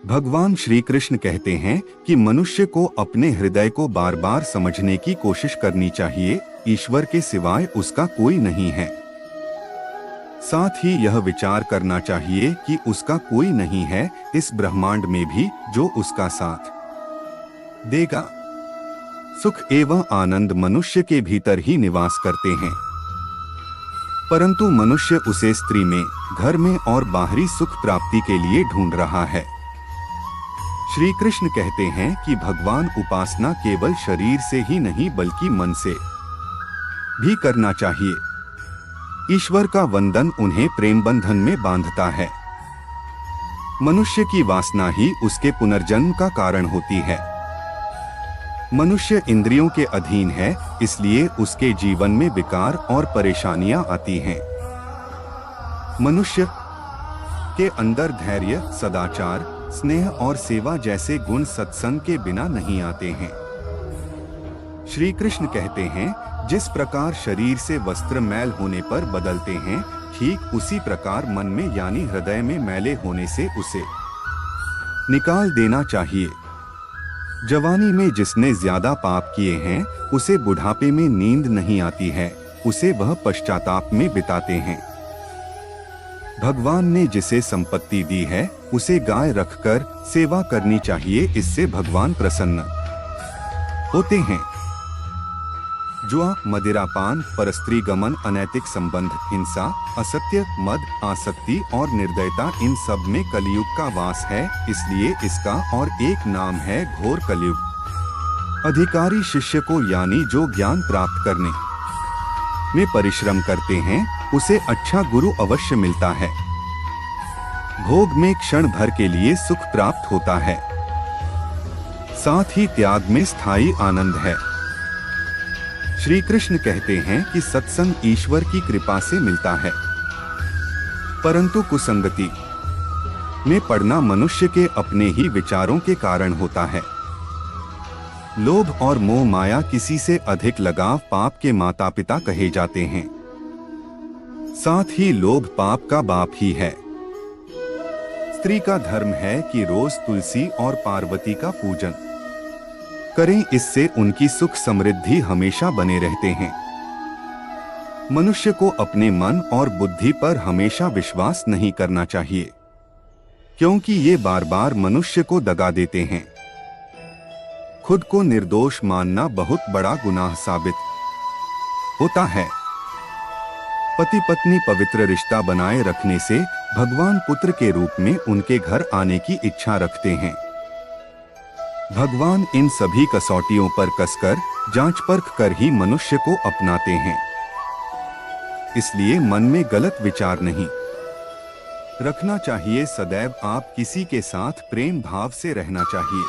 भगवान श्री कृष्ण कहते हैं कि मनुष्य को अपने हृदय को बार बार समझने की कोशिश करनी चाहिए, ईश्वर के सिवाय उसका कोई नहीं है। साथ ही यह विचार करना चाहिए कि उसका कोई नहीं है इस ब्रह्मांड में भी जो उसका साथ देगा। सुख एवं आनंद मनुष्य के भीतर ही निवास करते हैं, परंतु मनुष्य उसे स्त्री में, घर में और बाहरी सुख प्राप्ति के लिए ढूंढ रहा है। श्री कृष्ण कहते हैं कि भगवान उपासना केवल शरीर से ही नहीं बल्कि मन से भी करना चाहिए। ईश्वर का वंदन उन्हें प्रेम बंधन में बांधता है। मनुष्य की वासना ही उसके पुनर्जन्म का कारण होती है। मनुष्य इंद्रियों के अधीन है, इसलिए उसके जीवन में विकार और परेशानियां आती हैं। मनुष्य के अंदर धैर्य, सदाचार, स्नेह और सेवा जैसे गुण सत्संग के बिना नहीं आते हैं। श्री कृष्ण कहते हैं, जिस प्रकार शरीर से वस्त्र मैल होने पर बदलते हैं, ठीक उसी प्रकार मन में यानी हृदय में मैले होने से उसे निकाल देना चाहिए। जवानी में जिसने ज्यादा पाप किए हैं, उसे बुढ़ापे में नींद नहीं आती है, उसे वह पश्चाताप में बिताते हैं। भगवान ने जिसे संपत्ति दी है, उसे गाय रखकर सेवा करनी चाहिए, इससे भगवान प्रसन्न होते हैं। जुआ, मदिरापान, परस्त्री गमन, अनैतिक संबंध, हिंसा, असत्य, मद, आसक्ति और निर्दयता, इन सब में कलयुग का वास है, इसलिए इसका और एक नाम है घोर कलयुग। अधिकारी शिष्य को यानी जो ज्ञान प्राप्त करने में परिश्रम करते हैं, उसे अच्छा गुरु अवश्य मिलता है। भोग में क्षण भर के लिए सुख प्राप्त होता है, साथ ही त्याग में स्थायी आनंद है। श्री कृष्ण कहते हैं कि सत्संग ईश्वर की कृपा से मिलता है, परंतु कुसंगति में पड़ना मनुष्य के अपने ही विचारों के कारण होता है। लोभ और मोह माया किसी से अधिक लगाव पाप के माता पिता कहे जाते हैं। साथ ही लोभ पाप का बाप ही है। स्त्री का धर्म है कि रोज तुलसी और पार्वती का पूजन करें, इससे उनकी सुख समृद्धि हमेशा बने रहते हैं। मनुष्य को अपने मन और बुद्धि पर हमेशा विश्वास नहीं करना चाहिए, क्योंकि ये बार बार मनुष्य को दगा देते हैं। खुद को निर्दोष मानना बहुत बड़ा गुनाह साबित होता है। पति पत्नी पवित्र रिश्ता बनाए रखने से भगवान पुत्र के रूप में उनके घर आने की इच्छा रखते हैं। भगवान इन सभी कसौटियों पर कसकर जांच परख कर ही मनुष्य को अपनाते हैं। इसलिए मन में गलत विचार नहीं रखना चाहिए, सदैव आप किसी के साथ प्रेम भाव से रहना चाहिए।